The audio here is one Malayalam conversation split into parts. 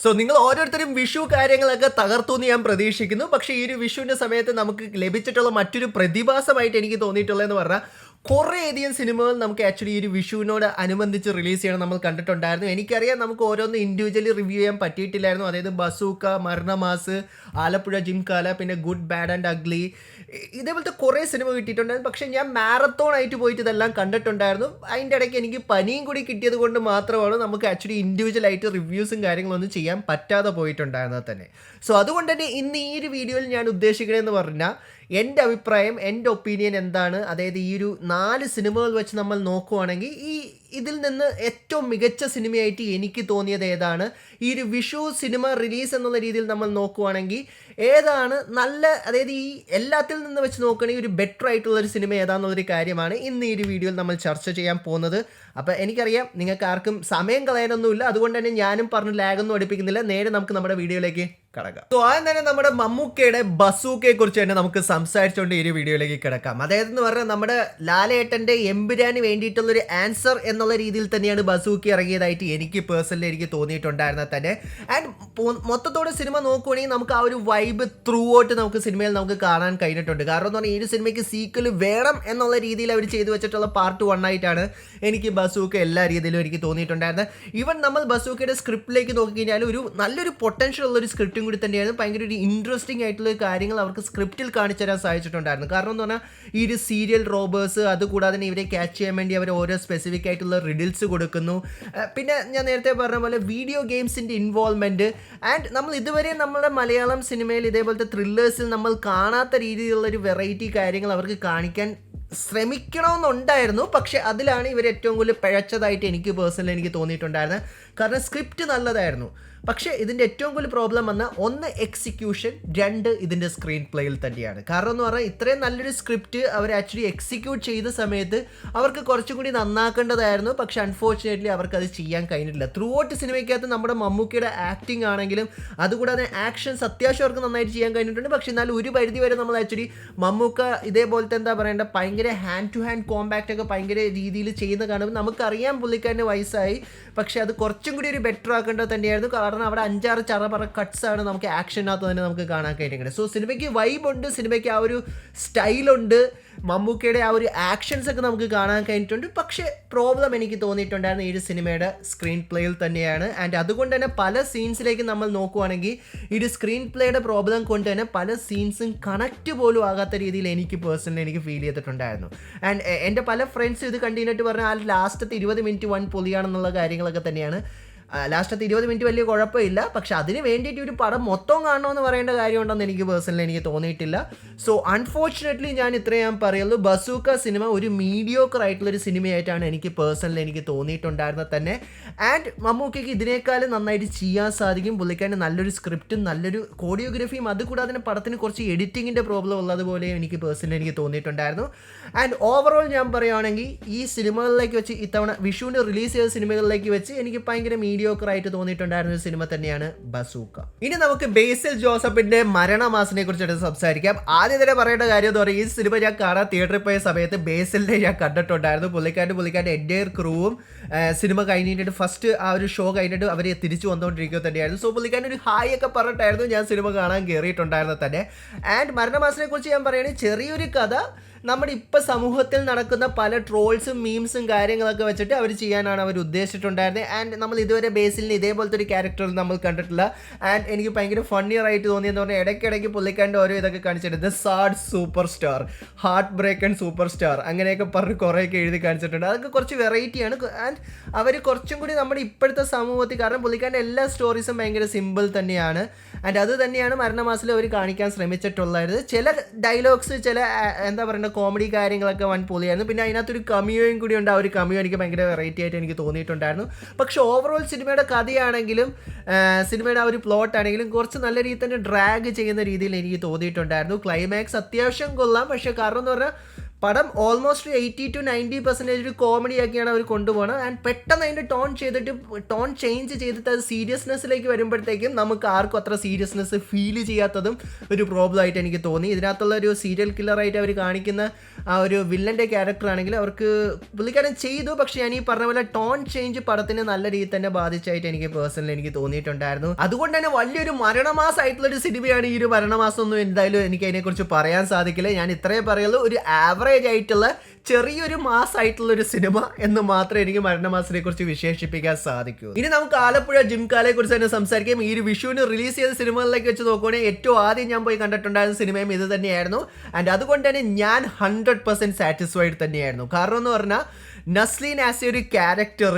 സോ നിങ്ങൾ ഓരോരുത്തരും വിഷു കാര്യങ്ങളൊക്കെ തകർത്തു എന്ന് ഞാൻ പ്രതീക്ഷിക്കുന്നു. പക്ഷേ ഈ ഒരു വിഷുവിന്റെ സമയത്ത് നമുക്ക് ലഭിച്ചിട്ടുള്ള മറ്റൊരു പ്രതിഭാസമായിട്ട് എനിക്ക് തോന്നിയിട്ടുള്ളതെന്ന് പറഞ്ഞാൽ കുറേയധികം സിനിമകൾ നമുക്ക് ആക്ച്വലി ഈ ഒരു വിഷുവിനോട് അനുബന്ധിച്ച് റിലീസ് ചെയ്യണം നമ്മൾ കണ്ടിട്ടുണ്ടായിരുന്നു. എനിക്കറിയാം നമുക്ക് ഓരോന്ന് ഇൻഡിവിജ്വലി റിവ്യൂ ചെയ്യാൻ പറ്റിയിട്ടില്ലായിരുന്നു. അതായത് ബസൂക്ക, മരണമാസ്, ആലപ്പുഴ ജിംകാല, പിന്നെ ഗുഡ് ബാഡ് ആൻഡ് അഗ്ലി, ഇതേപോലത്തെ കുറേ സിനിമ കിട്ടിയിട്ടുണ്ടായിരുന്നു. പക്ഷേ ഞാൻ മാരത്തോൺ ആയിട്ട് പോയിട്ട് ഇതെല്ലാം കണ്ടിട്ടുണ്ടായിരുന്നു. അതിൻ്റെ ഇടയ്ക്ക് എനിക്ക് പനിയും കൂടി കിട്ടിയത് കൊണ്ട് മാത്രമാണ് നമുക്ക് ആക്ച്വലി ഇൻഡിവിജ്വൽ ആയിട്ട് റിവ്യൂസും കാര്യങ്ങളൊന്നും ചെയ്യാൻ പറ്റാതെ പോയിട്ടുണ്ടായിരുന്നത് തന്നെ. സോ അതുകൊണ്ട് തന്നെ ഇന്ന് ഈ ഒരു വീഡിയോയിൽ ഞാൻ ഉദ്ദേശിക്കണമെന്ന് പറഞ്ഞാൽ എൻ്റെ അഭിപ്രായം, എൻ്റെ ഒപ്പീനിയൻ എന്താണ്, അതായത് ഈ ഒരു 4 സിനിമകൾ വെച്ച് നമ്മൾ നോക്കുവാണെങ്കിൽ ഇതിൽ നിന്ന് ഏറ്റവും മികച്ച സിനിമയായിട്ട് എനിക്ക് തോന്നിയത് ഏതാണ്, ഈ ഒരു വിഷു സിനിമ റിലീസ് എന്നുള്ള രീതിയിൽ നമ്മൾ നോക്കുവാണെങ്കിൽ ഏതാണ് നല്ല, അതായത് ഈ എല്ലാത്തിൽ നിന്ന് വെച്ച് നോക്കുകയാണെങ്കിൽ ഒരു ബെറ്റർ ആയിട്ടുള്ളൊരു സിനിമ ഏതാണെന്നുള്ളൊരു കാര്യമാണ് ഇന്ന് ഈ ഒരു വീഡിയോയിൽ നമ്മൾ ചർച്ച ചെയ്യാൻ പോകുന്നത്. അപ്പോൾ എനിക്കറിയാം നിങ്ങൾക്ക് ആർക്കും സമയം കളയാനൊന്നുമില്ല, അതുകൊണ്ട് തന്നെ ഞാനും പറഞ്ഞ് ലാഗൊന്നും അടുപ്പിക്കുന്നില്ല. നേരെ നമുക്ക് നമ്മുടെ വീഡിയോയിലേക്ക് കിടക്കാം. സോ ആദ്യം തന്നെ നമ്മുടെ മമ്മൂക്കയുടെ ബസൂക്കയെ കുറിച്ച് തന്നെ നമുക്ക് സംസാരിച്ചുകൊണ്ട് ഈ ഒരു വീഡിയോയിലേക്ക് കിടക്കാം. അതായത് എന്ന് പറഞ്ഞാൽ നമ്മുടെ ലാലേട്ടൻ്റെ എമ്പുരാന് വേണ്ടിയിട്ടുള്ളൊരു ആൻസർ എന്നുള്ള രീതിയിൽ തന്നെയാണ് ബസൂക്ക ഇറങ്ങിയതായിട്ട് എനിക്ക് പേഴ്സണലി എനിക്ക് തോന്നിയിട്ടുണ്ടായിരുന്നത് തന്നെ. ആൻഡ് മൊത്തത്തോടെ സിനിമ നോക്കുവാണെങ്കിൽ നമുക്ക് ആ ഒരു വൈബ് ത്രൂ ഔട്ട് നമുക്ക് സിനിമയിൽ നമുക്ക് കാണാൻ കഴിഞ്ഞിട്ടുണ്ട്. കാരണം എന്ന് പറഞ്ഞാൽ ഈ ഒരു സിനിമയ്ക്ക് സീക്വൽ വേണം എന്നുള്ള രീതിയിൽ അവർ ചെയ്തു വെച്ചിട്ടുള്ള പാർട്ട് 1 ആയിട്ടാണ് എനിക്ക് ബസൂക്ക എല്ലാ രീതിയിലും എനിക്ക് തോന്നിയിട്ടുണ്ടായിരുന്നത്. ഈവൻ നമ്മൾ ബസൂക്കയുടെ സ്ക്രിപ്റ്റിലേക്ക് നോക്കിക്കഴിഞ്ഞാൽ ഒരു നല്ലൊരു പൊട്ടൻഷ്യൽ ഉള്ളൊരു സ്ക്രിപ്റ്റും കൂടി തന്നെയായിരുന്നു. ഭയങ്കര ഒരു ഇൻട്രസ്റ്റിംഗ് ആയിട്ടുള്ള കാര്യങ്ങൾ അവർക്ക് സ്ക്രിപ്റ്റിൽ കാണിച്ചു തരാൻ സാധിച്ചിട്ടുണ്ടായിരുന്നു. കാരണം എന്ന് പറഞ്ഞാൽ ഈ ഒരു സീരിയൽ റോബേഴ്സ്, അതുകൂടാതെ തന്നെ ഇവരെ ക്യാച്ച് ചെയ്യാൻ വേണ്ടി അവർ ഓരോ സ്പെസിഫിക് ആയിട്ടുള്ള റിഡിൽസ് കൊടുക്കുന്നു. പിന്നെ ഞാൻ നേരത്തെ പറഞ്ഞ പോലെ വീഡിയോ ഗെയിംസിൻ്റെ ഇൻവോൾവ്മെൻറ്റ്, ആൻഡ് നമ്മൾ ഇതുവരെ നമ്മുടെ മലയാളം സിനിമയിൽ ഇതേപോലത്തെ ത്രില്ലേഴ്സിൽ നമ്മൾ കാണാത്ത രീതിയിലുള്ളൊരു വെറൈറ്റി കാര്യങ്ങൾ അവർക്ക് കാണിക്കാൻ ശ്രമിക്കണമെന്നുണ്ടായിരുന്നു. പക്ഷെ അതിലാണ് ഇവർ ഏറ്റവും കൂടുതൽ പിഴച്ചതായിട്ട് എനിക്ക് പേഴ്സണലി എനിക്ക് തോന്നിയിട്ടുണ്ടായിരുന്നത്. കാരണം സ്ക്രിപ്റ്റ് നല്ലതായിരുന്നു, പക്ഷേ ഇതിൻ്റെ ഏറ്റവും കൂടുതൽ പ്രോബ്ലം വന്നാൽ 1 എക്സിക്യൂഷൻ, 2 ഇതിൻ്റെ സ്ക്രീൻ പ്ലേയിൽ തന്നെയാണ്. കാരണം എന്ന് പറഞ്ഞാൽ ഇത്രയും നല്ലൊരു സ്ക്രിപ്റ്റ് അവർ ആക്ച്വലി എക്സിക്യൂട്ട് ചെയ്ത സമയത്ത് അവർക്ക് കുറച്ചും കൂടി നന്നാക്കേണ്ടതായിരുന്നു. പക്ഷേ അൺഫോർച്ചുനേറ്റ്ലി അവർക്കത് ചെയ്യാൻ കഴിഞ്ഞിട്ടില്ല. ത്രൂ ഔട്ട് സിനിമയ്ക്കകത്ത് നമ്മുടെ മമ്മൂക്കയുടെ ആക്ടിങ് ആണെങ്കിലും അതുകൂടാതെ ആക്ഷൻസ് അത്യാവശ്യം അവർക്ക് നന്നായിട്ട് ചെയ്യാൻ കഴിഞ്ഞിട്ടുണ്ട്. പക്ഷേ എന്നാലും ഒരു പരിധി വരെ നമ്മൾ ആക്ച്വലി മമ്മൂക്ക ഇതേപോലത്തെ എന്താ പറയേണ്ട ഭയങ്കര ഹാൻഡ് ടു ഹാൻഡ് കോമ്പാക്റ്റ് ഒക്കെ ഭയങ്കര രീതിയിൽ ചെയ്യുന്ന കാണുമ്പോൾ നമുക്കറിയാം പുള്ളിക്കാരൻ്റെ വയസ്സായി. പക്ഷേ അത് കുറച്ചും കൂടി ഒരു ബെറ്റർ ആക്കേണ്ടത് തന്നെയായിരുന്നു. കാരണം അവിടെ 5-6 ചറപറ കട്ട്സ് ആണ് നമുക്ക് ആക്ഷനകത്ത് തന്നെ നമുക്ക് കാണാൻ കഴിഞ്ഞിരിക്കുന്നത്. സോ സിനിമയ്ക്ക് വൈബുണ്ട്, സിനിമയ്ക്ക് ആ ഒരു സ്റ്റൈലുണ്ട്, മമ്മൂക്കയുടെ ആ ഒരു ആക്ഷൻസ് ഒക്കെ നമുക്ക് കാണാൻ കഴിഞ്ഞിട്ടുണ്ട്. പക്ഷേ പ്രോബ്ലം എനിക്ക് തോന്നിയിട്ടുണ്ടായിരുന്നു ഈ ഒരു സിനിമയുടെ സ്ക്രീൻ പ്ലേയിൽ തന്നെയാണ്. ആൻഡ് അതുകൊണ്ട് തന്നെ പല സീൻസിലേക്ക് നമ്മൾ നോക്കുവാണെങ്കിൽ ഈ ഒരു സ്ക്രീൻ പ്ലേയുടെ പ്രോബ്ലം കൊണ്ട് തന്നെ പല സീൻസും കണക്റ്റ് പോലും ആകാത്ത രീതിയിൽ എനിക്ക് പേഴ്സണലി എനിക്ക് ഫീൽ ചെയ്തിട്ടുണ്ടായിരുന്നു. ആൻഡ് എൻ്റെ പല ഫ്രണ്ട്സ് ഇത് കണ്ടിട്ട് പറഞ്ഞാൽ ആ ലാസ്റ്റത്തെ 20 മിനിറ്റ് വൻ പൊളിയാണെന്നുള്ള കാര്യങ്ങളൊക്കെ തന്നെയാണ്. ലാസ്റ്റത്തെ 20 മിനിറ്റ് വലിയ കുഴപ്പമില്ല, പക്ഷെ അതിന് വേണ്ടിയിട്ട് ഒരു പടം മൊത്തം കാണണമെന്ന് പറയേണ്ട കാര്യമുണ്ടെന്ന് എനിക്ക് പേഴ്സണലി എനിക്ക് തോന്നിയിട്ടില്ല. സോ അൺഫോർച്ചുനേറ്റ്ലി ഞാൻ ഇത്രയും പറയുള്ളൂ, ബസൂക്ക സിനിമ ഒരു മീഡിയോക്കർ ആയിട്ടുള്ളൊരു സിനിമയായിട്ടാണ് എനിക്ക് പേഴ്സണലി എനിക്ക് തോന്നിയിട്ടുണ്ടായിരുന്നത് തന്നെ. ആൻഡ് മമ്മൂക്കയ്ക്ക് ഇതിനേക്കാളും നന്നായിട്ട് ചെയ്യാൻ സാധിക്കും. പുള്ളിക്കാരന് നല്ലൊരു സ്ക്രിപ്റ്റും നല്ലൊരു കോറിയോഗ്രഫിയും അതുകൂടാതെ തന്നെ പടത്തിന് കുറച്ച് എഡിറ്റിങ്ങിൻ്റെ പ്രോബ്ലം ഉള്ളതുപോലെ എനിക്ക് പേഴ്സണലി എനിക്ക് തോന്നിയിട്ടുണ്ടായിരുന്നു. ആൻഡ് ഓവറോൾ ഞാൻ പറയുകയാണെങ്കിൽ ഈ സിനിമകളിലേക്ക് വെച്ച് ഇത്തവണ വിഷുവിന് റിലീസ് ചെയ്ത സിനിമകളിലേക്ക് വെച്ച് എനിക്ക് ഭയങ്കര മീഡിയോക്കർ ആയിട്ട് തോന്നിയിട്ടുണ്ടായിരുന്ന ഒരു സിനിമ തന്നെയാണ് ബസൂക്ക. ഇനി നമുക്ക് ബേസിൽ ജോസഫിന്റെ മരണമാസിനെ കുറിച്ചിട്ട് സംസാരിക്കാം. ആദ്യം തന്നെ പറയേണ്ട കാര്യം എന്ന് പറയുന്നത് ഈ സിനിമ ഞാൻ കാണാൻ തിയേറ്ററിൽ പോയ സമയത്ത് ബേസിലിനെ ഞാൻ കണ്ടിട്ടുണ്ടായിരുന്നു. പുള്ളിക്കാരൻ്റെ എൻ്റയർ ക്രൂവും സിനിമ കഴിഞ്ഞിട്ട് ഫസ്റ്റ് ആ ഒരു ഷോ കഴിഞ്ഞിട്ട് അവർ തിരിച്ചു വന്നുകൊണ്ടിരിക്കുക തന്നെയായിരുന്നു. സോ പുള്ളിക്കാരൻ്റെ ഒരു ഹായ് ഒക്കെ പറഞ്ഞിട്ടായിരുന്നു ഞാൻ സിനിമ കാണാൻ കയറിയിട്ടുണ്ടായിരുന്നത് തന്നെ. ആൻഡ് മരണമാസിനെ കുറിച്ച് ഞാൻ പറയുകയാണെങ്കിൽ ചെറിയൊരു കഥ നമ്മുടെ ഇപ്പോൾ സമൂഹത്തിൽ നടക്കുന്ന പല ട്രോൾസും മീംസും കാര്യങ്ങളൊക്കെ വെച്ചിട്ട് അവർ ചെയ്യാനാണ് അവർ ഉദ്ദേശിച്ചിട്ടുണ്ടായിരുന്നത്. ആൻഡ് നമ്മൾ ഇതുവരെ ബേസിലിന് ഇതേപോലത്തെ ഒരു ക്യാരക്ടർ നമ്മൾ കണ്ടിട്ടില്ല. ആൻഡ് എനിക്ക് ഭയങ്കര ഫണ്ണിയർ ആയിട്ട് തോന്നിയെന്ന് പറഞ്ഞാൽ ഇടയ്ക്കിടയ്ക്ക് പുള്ളിക്കാരൻ്റെ ഓരോ ഇതൊക്കെ കാണിച്ചിട്ടുണ്ട്. The sad super star, heart break and super star, അങ്ങനെയൊക്കെ പറഞ്ഞ് കുറേയൊക്കെ എഴുതി കാണിച്ചിട്ടുണ്ട്. അതൊക്കെ കുറച്ച് വെറൈറ്റിയാണ്. ആൻഡ് അവർ കുറച്ചും കൂടി നമ്മുടെ ഇപ്പോഴത്തെ സമൂഹത്തിൽ, കാരണം പുള്ളിക്കാരൻ്റെ എല്ലാ സ്റ്റോറീസും ഭയങ്കര സിമ്പിൾ തന്നെയാണ്. ആൻഡ് അത് തന്നെയാണ് മരണമാസിൽ അവർ കാണിക്കാൻ ശ്രമിച്ചിട്ടുള്ളത്. ചില ഡയലോഗ്സ്, ചില എന്താ പറയുക കോമഡി കാര്യങ്ങളൊക്കെ വൻ പൊളിയായിരുന്നു. പിന്നെ അതിനകത്തൊരു കമിയോയും കൂടി ഉണ്ട്. ആ ഒരു കമിയോ എനിക്ക് ഭയങ്കര വെറൈറ്റി ആയിട്ട് എനിക്ക് തോന്നിയിട്ടുണ്ടായിരുന്നു. പക്ഷേ ഓവറോൾ സിനിമയുടെ കഥയാണെങ്കിലും സിനിമയുടെ ആ ഒരു പ്ലോട്ട് ആണെങ്കിലും കുറച്ച് നല്ല രീതിയിൽ തന്നെ ഡ്രാഗ് ചെയ്യുന്ന രീതിയിൽ എനിക്ക് തോന്നിയിട്ടുണ്ടായിരുന്നു. ക്ലൈമാക്സ് അത്യാവശ്യം കൊള്ളാം, പക്ഷേ കാരണം എന്ന് പറഞ്ഞാൽ പടം ഓൾമോസ്റ്റ് 80-90% ഒരു കോമഡി ആക്കിയാണ് അവർ കൊണ്ടുപോകുന്നത്. ആൻഡ് പെട്ടെന്ന് അതിൻ്റെ ടോൺ ചേഞ്ച് ചെയ്തിട്ട് അത് സീരിയസ്നെസ്സിലേക്ക് വരുമ്പോഴത്തേക്കും നമുക്ക് ആർക്കും അത്ര സീരിയസ്നെസ് ഫീൽ ചെയ്യാത്തതും ഒരു പ്രോബ്ലം ആയിട്ട് എനിക്ക് തോന്നി. ഇതിനകത്തുള്ള ഒരു സീരിയൽ കില്ലറായിട്ട് അവർ കാണിക്കുന്ന ആ ഒരു വില്ലൻ്റെ ക്യാരക്ടർ ആണെങ്കിൽ അവർക്ക് പുള്ളിക്കാരൻ ചെയ്തു, പക്ഷേ ഞാൻ ഈ പറഞ്ഞ പോലെ ടോൺ ചേഞ്ച് പടത്തിന് നല്ല രീതിയിൽ തന്നെ ബാധിച്ചായിട്ട് എനിക്ക് പേഴ്സണലി എനിക്ക് തോന്നിയിട്ടുണ്ടായിരുന്നു. അതുകൊണ്ട് തന്നെ വലിയൊരു മരണമാസമായിട്ടുള്ളൊരു സിനിമയാണ് ഈ ഒരു മരണമാസം. ഒന്നും എന്തായാലും എനിക്ക് അതിനെക്കുറിച്ച് പറയാൻ സാധിക്കില്ല. ഞാൻ ഇത്രയേ പറയുള്ളൂ, ഒരു ആവറേജ് ആയിട്ടുള്ള ചെറിയൊരു മാസമായിട്ടുള്ള ഒരു സിനിമ എന്ന് മാത്രമേ എനിക്ക് മരണമാസത്തെ കുറിച്ച് വിശേഷിപ്പിക്കാൻ സാധിക്കൂ. ഇനി നമുക്ക് ആലപ്പുഴ ജിംഖാനയെ കുറിച്ച് തന്നെ സംസാരിക്കാം. ഈ ഒരു വിഷുവിന് റിലീസ് ചെയ്ത സിനിമകളിലേക്ക് വെച്ച് നോക്കുകയാണെങ്കിൽ ഏറ്റവും ആദ്യം ഞാൻ പോയി കണ്ടിട്ടുണ്ടായിരുന്ന സിനിമയും ഇത് തന്നെയായിരുന്നു. ആൻഡ് അതുകൊണ്ട് തന്നെ ഞാൻ 100% സാറ്റിസ്ഫൈഡ് തന്നെയായിരുന്നു. കാരണം എന്ന് പറഞ്ഞാൽ നസ്ലീൻ ആസ് ഒരു ക്യാരക്ടർ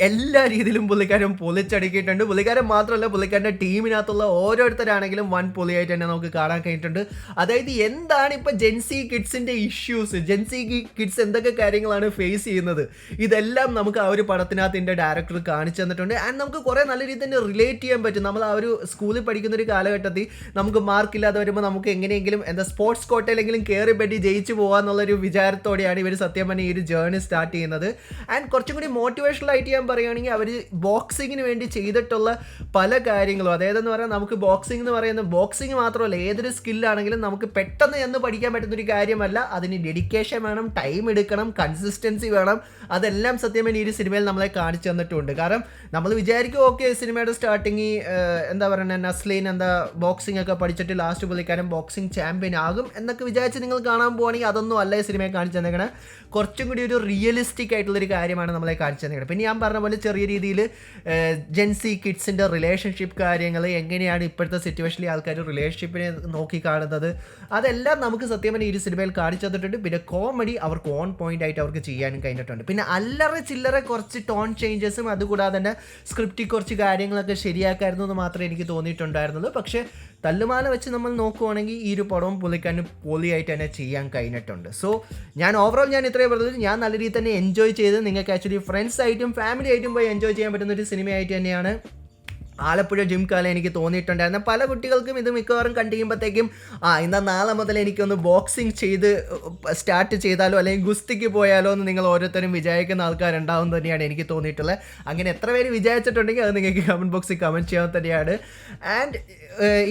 എല്ലാ രീതിയിലും പുള്ളിക്കാരൻ പൊളിച്ചടുക്കിയിട്ടുണ്ട്. പുള്ളിക്കാരൻ മാത്രമല്ല, പുള്ളിക്കാരൻ്റെ ടീമിനകത്തുള്ള ഓരോരുത്തരാണെങ്കിലും വൻ പൊളിയായിട്ട് തന്നെ നമുക്ക് കാണാൻ കഴിഞ്ഞിട്ടുണ്ട്. അതായത് എന്താണ് ഇപ്പോൾ ജെൻസി കിഡ്സിൻ്റെ ഇഷ്യൂസ്, ജെൻസി കിഡ്സ് എന്തൊക്കെ കാര്യങ്ങളാണ് ഫേസ് ചെയ്യുന്നത്, ഇതെല്ലാം നമുക്ക് ആ ഒരു പടത്തിനകത്ത് ഡയറക്ടർ കാണിച്ചു തന്നിട്ടുണ്ട്. ആൻഡ് നമുക്ക് കുറേ നല്ല രീതിയിൽ തന്നെ റിലേറ്റ് ചെയ്യാൻ പറ്റും. നമ്മൾ ആ ഒരു സ്കൂളിൽ പഠിക്കുന്ന ഒരു കാലഘട്ടത്തിൽ നമുക്ക് മാർക്കില്ലാതെ വരുമ്പോൾ നമുക്ക് എങ്ങനെയെങ്കിലും സ്പോർട്സ് കോട്ടയിലെങ്കിലും കയറി പറ്റി ജയിച്ചു പോകാമെന്നുള്ളൊരു വിചാരത്തോടെയാണ് ഇവർ സത്യം പറഞ്ഞാൽ ഈ ഒരു ജേർണി സ്റ്റാർട്ട് ചെയ്യുന്നത്. ആൻഡ് കുറച്ചും കൂടി മോട്ടിവേഷണൽ ആയിട്ട് ഞാൻ പറയുകയാണെങ്കിൽ അവർ ബോക്സിങ്ങിന് വേണ്ടി ചെയ്തിട്ടുള്ള പല കാര്യങ്ങളും, അതായതെന്ന് പറഞ്ഞാൽ നമുക്ക് ബോക്സിംഗ് എന്ന് പറയുന്നത് ബോക്സിംഗ് മാത്രമല്ല, ഏതൊരു സ്കില്ലാണെങ്കിലും നമുക്ക് പെട്ടെന്ന് എന്ന് പഠിക്കാൻ പറ്റുന്നൊരു കാര്യമല്ല. അതിന് ഡെഡിക്കേഷൻ വേണം, ടൈം എടുക്കണം, കൺസിസ്റ്റൻസി വേണം. അതെല്ലാം സത്യം ഈ ഒരു സിനിമയിൽ നമ്മളെ കാണിച്ചു തന്നിട്ടുണ്ട്. കാരണം നമ്മൾ വിചാരിക്കും ഓക്കെ സിനിമയുടെ സ്റ്റാർട്ടിങ് എന്താ പറയുക നസ്ലീൻ ബോക്സിംഗ് ഒക്കെ പഠിച്ചിട്ട് ലാസ്റ്റ് പുള്ളിക്കാരൻ ബോക്സിംഗ് ചാമ്പ്യൻ ആകും എന്നൊക്കെ വിചാരിച്ച് നിങ്ങൾ കാണാൻ പോവുകയാണെങ്കിൽ അതൊന്നും അല്ല ഈ സിനിമയെ കാണിച്ചു തന്നേക്കണേ. കുറച്ചും കൂടി ഒരു റിയലിസ്റ്റിക് ആയിട്ടുള്ളൊരു കാര്യമാണ് നമ്മളെ കാണിച്ചു തന്നേക്കണത്. പിന്നെ ഞാൻ പറഞ്ഞ പോലെ ചെറിയ രീതിയിൽ ജെൻസി കിഡ്സിൻ്റെ റിലേഷൻഷിപ്പ് കാര്യങ്ങൾ, എങ്ങനെയാണ് ഇപ്പോഴത്തെ സിറ്റുവേഷനിൽ ആൾക്കാർ റിലേഷൻഷിപ്പിനെ നോക്കി കാണുന്നത്, അതെല്ലാം നമുക്ക് സത്യം പറഞ്ഞാൽ ഈ ഒരു സിനിമയിൽ കാണിച്ചു തന്നിട്ടുണ്ട്. പിന്നെ കോമഡി അവർക്ക് ഓൺ പോയിന്റ് ആയിട്ട് അവർക്ക് ചെയ്യാനും കഴിഞ്ഞിട്ടുണ്ട്. പിന്നെ അല്ലറ ചില്ലറ കുറച്ച് ടോൺ ചേഞ്ചസും അതുകൂടാതെ തന്നെ സ്ക്രിപ്റ്റിൽ കുറച്ച് കാര്യങ്ങളൊക്കെ ശരിയാക്കായിരുന്നു എന്ന് മാത്രമേ എനിക്ക് തോന്നിയിട്ടുണ്ടായിരുന്നുള്ളൂ. പക്ഷേ തല്ലുമാല വെച്ച് നമ്മൾ നോക്കുവാണെങ്കിൽ ഈ ഒരു പടവും പുള്ളിക്കാരന് പൊളിയായിട്ട് തന്നെ ചെയ്യാൻ കഴിഞ്ഞിട്ടുണ്ട്. സോ ഞാൻ ഓവറോൾ ഞാൻ ഇത്രയും പറഞ്ഞത് ഞാൻ നല്ല രീതിയിൽ തന്നെ എൻജോയ് ചെയ്ത് നിങ്ങൾക്ക് ആക്ച്വലി ഫ്രണ്ട്സ് ആയിട്ടും ഫാമിലി ആയിട്ടും പോയി എൻജോയ് ചെയ്യാൻ പറ്റുന്ന ഒരു സിനിമയായിട്ട് തന്നെയാണ് ആലപ്പുഴ ജിംഖാന എനിക്ക് തോന്നിയിട്ടുണ്ടായിരുന്നു. പല കുട്ടികൾക്കും ഇത് മിക്കവാറും കണ്ടുകഴിയുമ്പോഴത്തേക്കും എന്നാൽ നാളെ മുതൽ എനിക്കൊന്ന് ബോക്സിങ് ചെയ്ത് സ്റ്റാർട്ട് ചെയ്താലോ അല്ലെങ്കിൽ ഗുസ്തിക്ക് പോയാലോ എന്ന് നിങ്ങൾ ഓരോരുത്തരും വിചാരിക്കുന്ന ആൾക്കാരുണ്ടാവും തന്നെയാണ് എനിക്ക് തോന്നിയിട്ടുള്ളത്. അങ്ങനെ എത്ര പേര് വിചാരിച്ചിട്ടുണ്ടെങ്കിൽ അത് നിങ്ങൾക്ക് കമൻറ്റ് ബോക്സിൽ കമൻറ്റ് ചെയ്യാൻ തന്നെയാണ്. ആൻഡ്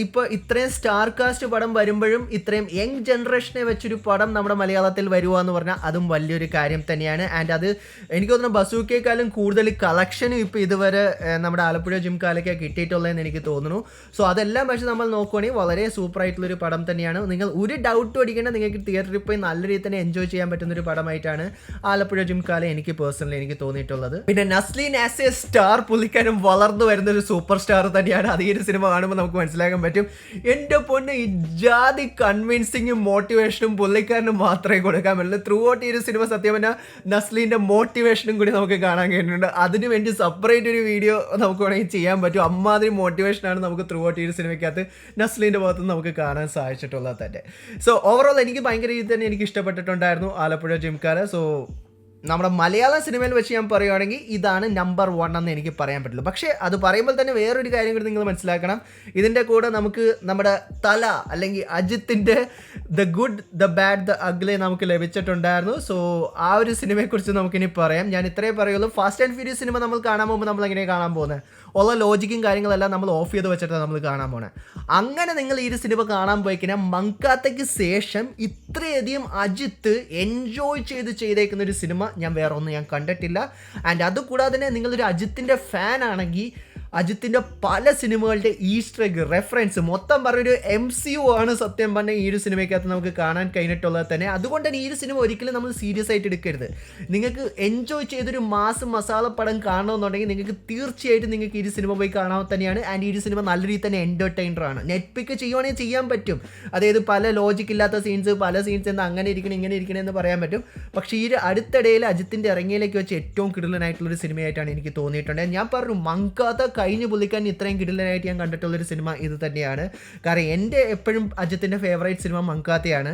ഇപ്പോൾ ഇത്രയും സ്റ്റാർ കാസ്റ്റ് പടം വരുമ്പോഴും ഇത്രയും യങ് ജനറേഷനെ വെച്ചൊരു പടം നമ്മുടെ മലയാളത്തിൽ വരുക എന്ന് പറഞ്ഞാൽ അതും വലിയൊരു കാര്യം തന്നെയാണ്. ആൻഡ് അത് എനിക്ക് തോന്നുന്നു ബസൂക്കയെക്കാളും കൂടുതൽ കളക്ഷനും ഇപ്പോൾ ഇതുവരെ നമ്മുടെ ആലപ്പുഴ ജിംഖാനയ്ക്ക് കിട്ടിയിട്ടുള്ളതെന്ന് എനിക്ക് തോന്നുന്നു. സോ അതെല്ലാം പക്ഷേ നമ്മൾ നോക്കുകയാണെങ്കിൽ വളരെ സൂപ്പർ ആയിട്ടുള്ളൊരു പടം തന്നെയാണ്. നിങ്ങൾ ഒരു ഡൗട്ടും അടിക്കേണ്ട, നിങ്ങൾക്ക് തിയേറ്ററിൽ പോയി നല്ല രീതിയിൽ തന്നെ എൻജോയ് ചെയ്യാൻ പറ്റുന്നൊരു പടമായിട്ടാണ് ആലപ്പുഴ ജിംഖാന എനിക്ക് പേഴ്സണലി എനിക്ക് തോന്നിയിട്ടുള്ളത്. പിന്നെ നസ്ലീൻ ആസ് എ സ്റ്റാർ പുള്ളിക്കാരും വളർന്നു വരുന്നൊരു സൂപ്പർ സ്റ്റാർ തന്നെയാണ്. അത് ഈ ഒരു സിനിമ കാണുമ്പോൾ നമുക്ക് മനസ്സിലാക്കാൻ പറ്റും. എൻ്റെ പൊണ്ണ് ഈ ജാതി കൺവിൻസിങ്ങും മോട്ടിവേഷനും പുള്ളിക്കാരനും മാത്രമേ കൊടുക്കാൻ പറ്റുള്ളൂ. ത്രൂ ഔട്ട് ഈ ഒരു സിനിമ സത്യം പറഞ്ഞാൽ നസ്ലീൻ്റെ മോട്ടിവേഷനും കൂടി നമുക്ക് കാണാൻ കഴിഞ്ഞിട്ടുണ്ട്. അതിനുവേണ്ടി സെപ്പറേറ്റ് ഒരു വീഡിയോ നമുക്ക് വേണമെങ്കിൽ ചെയ്യാൻ പറ്റും. അമ്മാതിരി മോട്ടിവേഷനാണ് നമുക്ക് ത്രൂ ഔട്ട് ഈ ഒരു സിനിമയ്ക്കകത്ത് നസ്ലീൻ്റെ ഭാഗത്തുനിന്ന് നമുക്ക് കാണാൻ സാധിച്ചിട്ടുള്ളത് തന്നെ. സോ ഓവറോൾ എനിക്ക് ഭയങ്കര രീതിയിൽ തന്നെ എനിക്ക് ഇഷ്ടപ്പെട്ടിട്ടുണ്ടായിരുന്നു ആലപ്പുഴ ജിംഖാന. സോ നമ്മുടെ മലയാളം സിനിമയിൽ വെച്ച് ഞാൻ പറയുകയാണെങ്കിൽ ഇതാണ് നമ്പർ 1 എന്ന് എനിക്ക് പറയാൻ പറ്റുള്ളൂ. പക്ഷേ അത് പറയുമ്പോൾ തന്നെ വേറൊരു കാര്യം കൂടി നിങ്ങൾ മനസ്സിലാക്കണം. ഇതിൻ്റെ കൂടെ നമുക്ക് നമ്മുടെ തല അല്ലെങ്കിൽ അജിത്തിൻ്റെ the good the bad the ugly നമുക്ക് ലഭിച്ചിട്ടുണ്ടായിരുന്നു. സോ ആ ഒരു സിനിമയെക്കുറിച്ച് നമുക്കിനി പറയാം. ഞാൻ ഇത്രയേ പറയുള്ളൂ. ഫാസ്റ്റ് ആൻഡ് ഫ്യൂരിയസ് സിനിമ നമ്മൾ കാണാൻ പോകുമ്പോൾ നമ്മൾ എങ്ങനെയാണ് കാണാൻ പോകുന്നത്, ഉള്ള ലോജിക്കും കാര്യങ്ങളെല്ലാം നമ്മൾ ഓഫ് ചെയ്ത് വെച്ചിട്ടാണ് നമ്മൾ കാണാൻ പോകുന്നത്. അങ്ങനെ നിങ്ങൾ ഈ ഒരു സിനിമ കാണാൻ പോയിക്കഴിഞ്ഞാൽ മങ്കാത്തയ്ക്ക് ശേഷം ഇത്രയധികം അജിത്ത് എൻജോയ് ചെയ്തേക്കുന്ന ഒരു സിനിമ ഞാൻ വേറെ ഒന്നും ഞാൻ കണ്ടിട്ടില്ല. ആൻഡ് അതുകൂടാതെ തന്നെ നിങ്ങളൊരു അജിത്തിൻ്റെ ഫാൻ ആണെങ്കിൽ അജിത്തിൻ്റെ പല സിനിമകളുടെ ഈസ്റ്റർ എഗ് റെഫറൻസ് മൊത്തം പറഞ്ഞൊരു MCU ആണ് സത്യം പറഞ്ഞാൽ ഈ ഒരു സിനിമയ്ക്കകത്ത് നമുക്ക് കാണാൻ കഴിഞ്ഞിട്ടുള്ളത് തന്നെ. അതുകൊണ്ട് തന്നെ ഈ ഒരു സിനിമ ഒരിക്കലും നമ്മൾ സീരിയസ് ആയിട്ട് എടുക്കരുത്. നിങ്ങൾക്ക് എൻജോയ് ചെയ്തൊരു മസാല പടം കാണണമെന്നുണ്ടെങ്കിൽ നിങ്ങൾക്ക് തീർച്ചയായിട്ടും നിങ്ങൾക്ക് ഈ ഒരു സിനിമ പോയി കാണാൻ തന്നെയാണ്. ആൻഡ് ഈ ഒരു സിനിമ നല്ല രീതിയിൽ തന്നെ എൻ്റർടൈനറാണ്. നെറ്റ് പിക്ക് ചെയ്യുവാണെങ്കിൽ ചെയ്യാൻ പറ്റും. അതായത് പല ലോജിക്ക് ഇല്ലാത്ത സീൻസ്, പല സീൻസ് എന്താ അങ്ങനെ ഇരിക്കണം ഇങ്ങനെ ഇരിക്കണം എന്ന് പറയാൻ പറ്റും. പക്ഷേ ഈ ഒരു അടുത്തിടയിൽ അജിത്തിൻ്റെ ഇറങ്ങിയിലേക്ക് വെച്ച് ഏറ്റവും കിടിലനായിട്ടുള്ളൊരു സിനിമയായിട്ടാണ് എനിക്ക് തോന്നിയിട്ടുണ്ട്. ഞാൻ പറഞ്ഞു മങ്കാത്ത കഴിഞ്ഞ് പുള്ളിക്കാൻ ഇത്രയും കിടിലനായിട്ട് ഞാൻ കണ്ടിട്ടുള്ളൊരു സിനിമ ഇത് തന്നെയാണ്. കാരണം എൻ്റെ എപ്പോഴും അജിത്തിൻ്റെ ഫേവറേറ്റ് സിനിമ മങ്കാത്തയാണ്.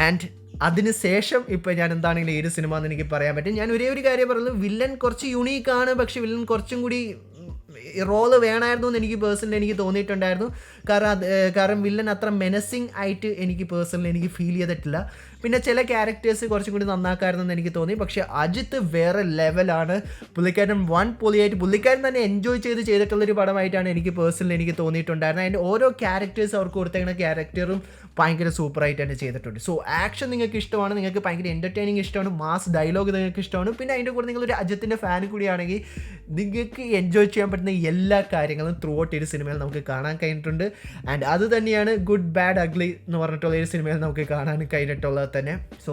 ആൻഡ് അതിന് ശേഷം ഇപ്പോൾ ഞാൻ എന്താണെങ്കിലും ഈ ഒരു സിനിമ എന്ന് എനിക്ക് പറയാൻ പറ്റും. ഞാൻ ഒരേ ഒരു കാര്യം പറയുള്ളൂ, വില്ലൻ കുറച്ച് യുണീക്കാണ്. പക്ഷേ വില്ലൻ കുറച്ചും കൂടി റോള് വേണമായിരുന്നു എന്ന് എനിക്ക് പേഴ്സണലി എനിക്ക് തോന്നിയിട്ടുണ്ടായിരുന്നു. കാരണം വില്ലൻ അത്ര മെനസിങ് ആയിട്ട് എനിക്ക് പേഴ്സണലി എനിക്ക് ഫീൽ ചെയ്തിട്ടില്ല. പിന്നെ ചില ക്യാരക്ടേഴ്സ് കുറച്ചും കൂടി നന്നാക്കാമായിരുന്നെന്ന് എനിക്ക് തോന്നി. പക്ഷേ അജിത്ത് വേറെ ലെവലാണ്. പുള്ളിക്കാരൻ പൊളിയായിട്ട് പുള്ളിക്കാരൻ തന്നെ എൻജോയ് ചെയ്തിട്ടുള്ളൊരു പടമായിട്ടാണ് എനിക്ക് പേഴ്സണലി എനിക്ക് തോന്നിയിട്ടുണ്ടായിരുന്നത്. അതിൻ്റെ ഓരോ ക്യാരക്ടേഴ്സ് അവർക്ക് കൊടുത്തേക്കുന്ന ക്യാരക്ടറും ഭയങ്കര സൂപ്പറായിട്ട് തന്നെ ചെയ്തിട്ടുണ്ട്. സോ ആക്ഷൻ നിങ്ങൾക്ക് ഇഷ്ടമാണ്, നിങ്ങൾക്ക് ഭയങ്കര എൻ്റർടൈനിങ് ഇഷ്ടമാണ്, മാസ് ഡയലോഗ് നിങ്ങൾക്ക് ഇഷ്ടമാണ്, പിന്നെ അതിൻ്റെ കൂടെ നിങ്ങളൊരു അജിത്തിൻ്റെ ഫാൻ കൂടിയാണെങ്കിൽ നിങ്ങൾക്ക് എൻജോയ് ചെയ്യാൻ പറ്റുന്ന എല്ലാ കാര്യങ്ങളും ത്രൂ ഔട്ട് ഒരു സിനിമയിൽ നമുക്ക് കാണാൻ കഴിഞ്ഞിട്ടുണ്ട്. ആൻഡ് അത് തന്നെയാണ് ഗുഡ് ബാഡ് അഗ്ലി എന്ന് പറഞ്ഞിട്ടുള്ള ഒരു സിനിമയിൽ നമുക്ക് കാണാൻ കഴിഞ്ഞിട്ടുള്ളത് തന്നെ. സോ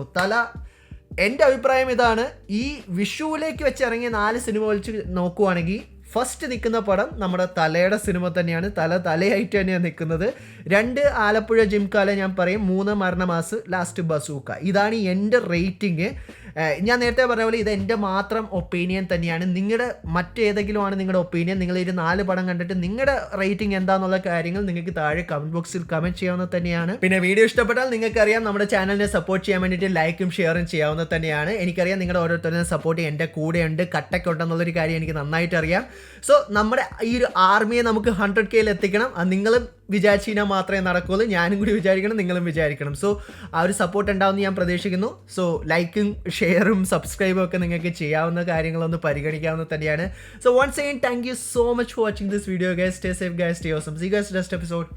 എൻ്റെ അഭിപ്രായം ഇതാണ്. ഈ വിഷുവിലേക്ക് വെച്ച് ഇറങ്ങിയ 4 സിനിമ വെച്ച് നോക്കുവാണെങ്കിൽ ഫസ്റ്റ് നിൽക്കുന്ന പടം നമ്മുടെ തലയുടെ സിനിമ തന്നെയാണ്. തലയായിട്ട് തന്നെയാണ് നിൽക്കുന്നത്. 2 ആലപ്പുഴ ജിംകാല ഞാൻ പറയും, 3 മരണമാസ്, ലാസ്റ്റ് ബസൂക്ക. ഇതാണ് എൻ്റെ റേറ്റിംഗ്. ഞാൻ നേരത്തെ പറഞ്ഞ പോലെ ഇത് എൻ്റെ മാത്രം ഒപ്പീനിയൻ തന്നെയാണ്. നിങ്ങളുടെ മറ്റേതെങ്കിലും ആണ് നിങ്ങളുടെ ഒപ്പീനിയൻ. നിങ്ങൾ ഒരു 4 പടം കണ്ടിട്ട് നിങ്ങളുടെ റേറ്റിംഗ് എന്താണെന്നുള്ള കാര്യങ്ങൾ നിങ്ങൾക്ക് താഴെ കമൻറ്റ് ബോക്സിൽ കമൻറ്റ് ചെയ്യാവുന്നത് തന്നെയാണ്. പിന്നെ വീഡിയോ ഇഷ്ടപ്പെട്ടാൽ നിങ്ങൾക്കറിയാം നമ്മുടെ ചാനലിനെ സപ്പോർട്ട് ചെയ്യാൻ വേണ്ടിയിട്ട് ലൈക്കും ഷെയറും ചെയ്യാവുന്നത് തന്നെയാണ്. എനിക്കറിയാം നിങ്ങളുടെ ഓരോരുത്തരും സപ്പോർട്ട് എൻ്റെ കൂടെയുണ്ട്, കട്ടക്കുണ്ടെന്നുള്ളൊരു കാര്യം എനിക്ക് നന്നായിട്ട് അറിയാം. സോ നമ്മുടെ ഈ ഒരു ആർമിയെ നമുക്ക് 100K എത്തിക്കണം. അത് നിങ്ങളും വിചാരിച്ചു കഴിഞ്ഞാൽ മാത്രമേ നടക്കുകയുള്ളൂ. ഞാനും കൂടി വിചാരിക്കണം, നിങ്ങളും വിചാരിക്കണം. സോ ആ ഒരു സപ്പോർട്ട് ഉണ്ടാവുമെന്ന് ഞാൻ പ്രതീക്ഷിക്കുന്നു. സോ ലൈക്കും ഷെയറും സബ്സ്ക്രൈബും ഒക്കെ നിങ്ങൾക്ക് ചെയ്യാവുന്ന കാര്യങ്ങളൊന്ന് പരിഗണിക്കാവുന്നത് തന്നെയാണ്. So once again thank you so much for watching this video guys. Stay safe guys, stay awesome. See you guys next episode.